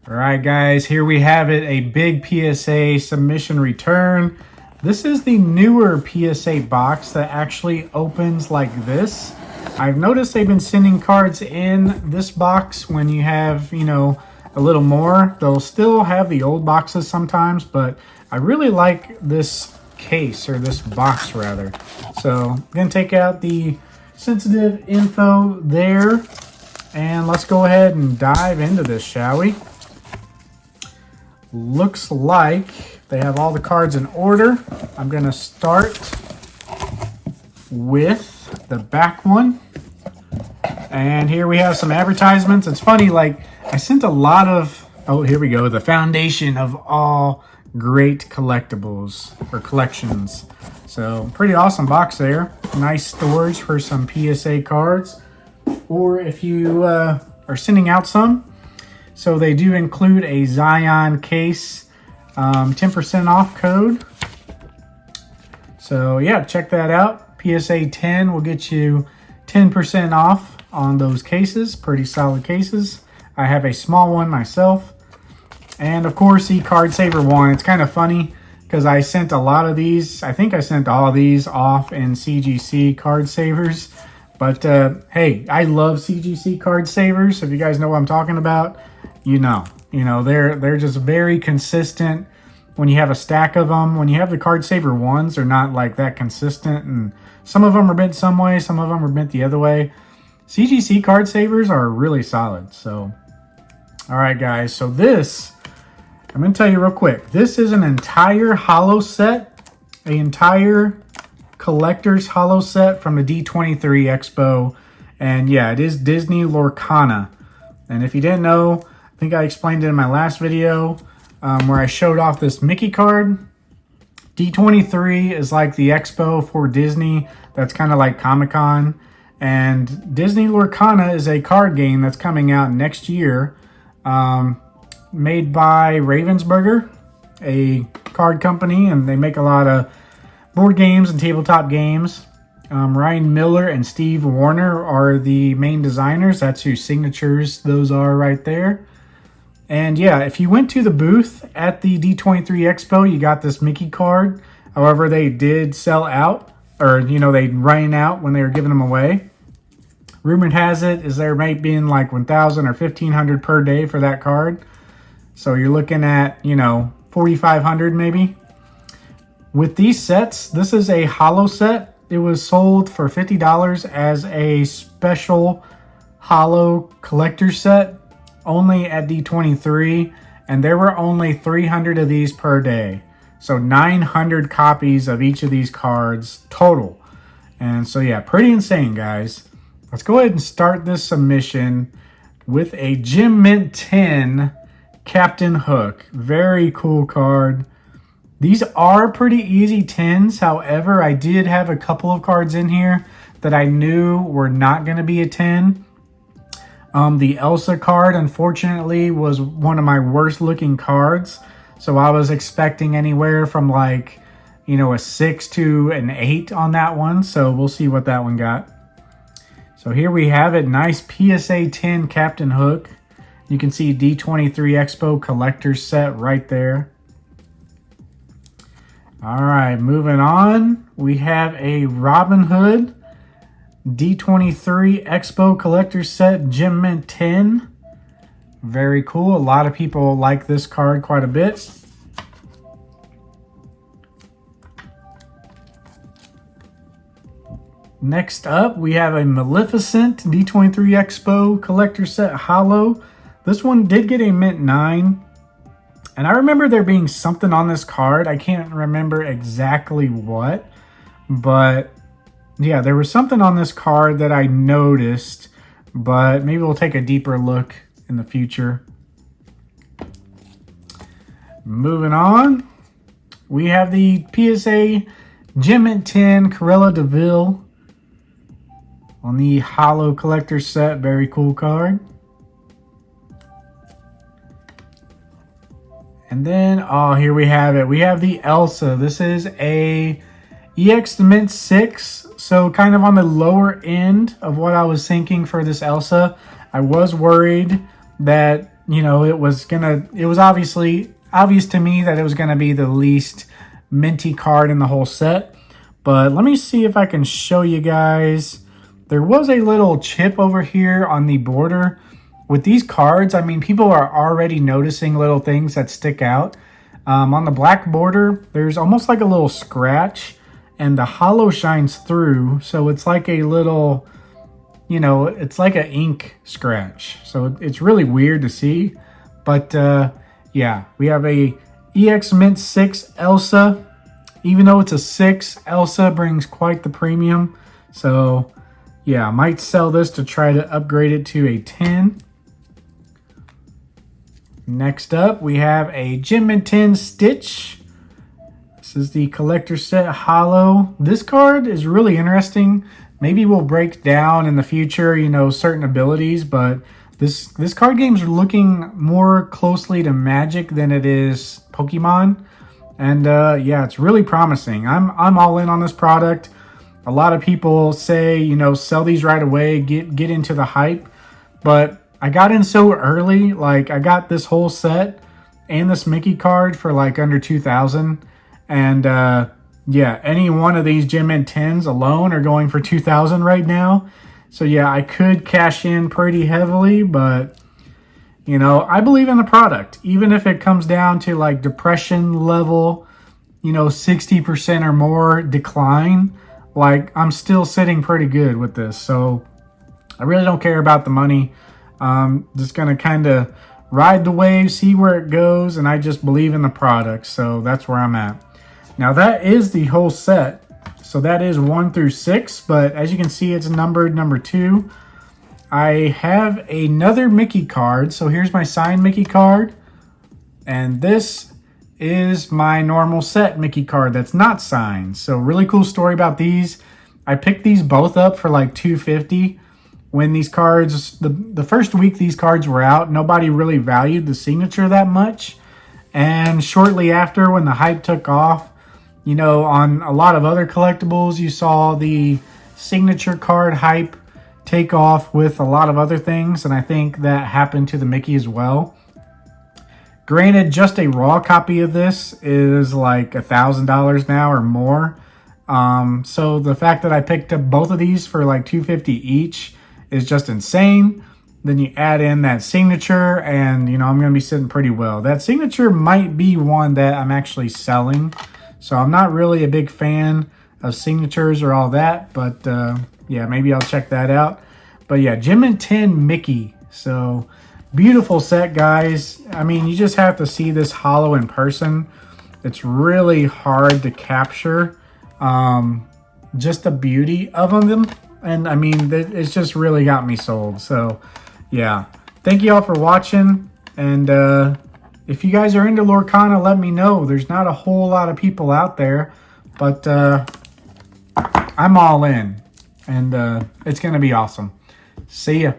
All right, guys, here we have it, a big PSA submission return. This is the newer PSA box that actually opens like this. I've noticed they've been sending cards in this box when you have, a little more. They'll still have the old boxes sometimes, but I really like this case, or this box rather. So I'm going to take out the sensitive info there, and let's go ahead and dive into this, shall we? Looks like they have all the cards in order. I'm going to start with the back one. And here we have some advertisements. It's funny, like, I sent a lot of... Oh, here we go. The foundation of all great collectibles or collections. So, pretty awesome box there. Nice storage for some PSA cards. Or if you are sending out some. So they do include a Zion case, 10% off code. So yeah, check that out. PSA 10 will get you 10% off on those cases. Pretty solid cases. I have a small one myself. And of course the Card Saver one. It's kind of funny because I sent a lot of these. I think I sent all these off in CGC Card Savers. But hey, I love CGC Card Savers. If you guys know what I'm talking about, you know they're just very consistent. When you have a stack of them, when you have the Card Saver ones, they're not like that consistent, and some of them are bent some way, some of them are bent the other way. CGC Card Savers are really solid. So, all right, guys. So this, I'm gonna tell you real quick. This is an entire holo set, an entire collector's holo set from the D23 Expo, and yeah, it is Disney Lorcana. And if you didn't know, I think I explained it in my last video where I showed off this Mickey card. D23 is like the expo for Disney. That's kind of like Comic-Con. And Disney Lorcana is a card game that's coming out next year, made by Ravensburger, a card company, and they make a lot of board games and tabletop games. Ryan Miller and Steve Warner are the main designers. That's whose signatures those are right there. And yeah, if you went to the booth at the D23 Expo, you got this Mickey card. However, they did sell out, or they ran out when they were giving them away. Rumored has it is there might be like 1,000 or 1,500 per day for that card. So you're looking at 4,500 maybe. With these sets, this is a holo set. It was sold for $50 as a special holo collector set only at D23, and there were only 300 of these per day. So 900 copies of each of these cards total. And so yeah, pretty insane, guys. Let's go ahead and start this submission with a Gem Mint 10 Captain Hook. Very cool card. These are pretty easy 10s. However, I did have a couple of cards in here that I knew were not going to be a 10. The Elsa card, unfortunately, was one of my worst looking cards. So I was expecting anywhere from like, a 6 to an 8 on that one. So we'll see what that one got. So here we have it. Nice PSA 10 Captain Hook. You can see D23 Expo Collector's Set right there. All right, moving on. We have a Robin Hood D23 Expo Collector Set Gem Mint 10. Very cool. A lot of people like this card quite a bit. Next up, we have a Maleficent D23 Expo Collector Set Holo. This one did get a Mint 9. And I remember there being something on this card. I can't remember exactly what. But yeah, there was something on this card that I noticed. But maybe we'll take a deeper look in the future. Moving on. We have the PSA Gem Mint 10 Cruella de Vil on the Holo Collector Set. Very cool card. And then, oh, here we have it. We have the Elsa. This is a EX Mint 6. So kind of on the lower end of what I was thinking for this Elsa. I was worried that you know, it was obviously obvious to me that it was gonna be the least minty card in the whole set. But let me see if I can show you guys. There was a little chip over here on the border. With these cards, I mean, people are already noticing little things that stick out. On the black border, there's almost like a little scratch, and the holo shines through. So it's like a little, you know, it's like an ink scratch. So it's really weird to see. But yeah, we have a EX Mint 6 Elsa. Even though it's a 6, Elsa brings quite the premium. So yeah, I might sell this to try to upgrade it to a 10. Next up, we have a Gem Mint 10 Stitch. This is the collector set holo. This card is really interesting. Maybe we'll break down in the future, you know, certain abilities, but this card game is looking more closely to Magic than it is Pokemon. And yeah, it's really promising. I'm all in on this product. A lot of people say, you know, sell these right away, get into the hype, but I got in so early. Like, I got this whole set and this Mickey card for like under 2,000. And yeah, any one of these Gem Mint 10s alone are going for 2,000 right now. So yeah, I could cash in pretty heavily, but you know, I believe in the product. Even if it comes down to like depression level, you know, 60% or more decline, like I'm still sitting pretty good with this. So I really don't care about the money. Just going to kind of ride the wave, see where it goes, and I just believe in the product. So that's where I'm at. Now that is the whole set. So that is 1 through 6, but as you can see, it's numbered number 2. I have another Mickey card. So here's my signed Mickey card. And this is my normal set Mickey card that's not signed. So really cool story about these. I picked these both up for like $250. When these cards, the first week these cards were out, nobody really valued the signature that much. And shortly after, when the hype took off, you know, on a lot of other collectibles, you saw the signature card hype take off with a lot of other things. And I think that happened to the Mickey as well. Granted, just a raw copy of this is like $1,000 now or more. So the fact that I picked up both of these for like $250 each is just insane. Then you add in that signature and, you know, I'm going to be sitting pretty well. That signature might be one that I'm actually selling. So I'm not really a big fan of signatures or all that. But, yeah, maybe I'll check that out. But, yeah, Gem Mint 10 Mickey. So, beautiful set, guys. I mean, you just have to see this holo in person. It's really hard to capture just the beauty of them. And I mean, it's just really got me sold. So yeah, thank you all for watching. And if you guys are into Lorcana, let me know. There's not a whole lot of people out there, but I'm all in. And it's going to be awesome. See ya.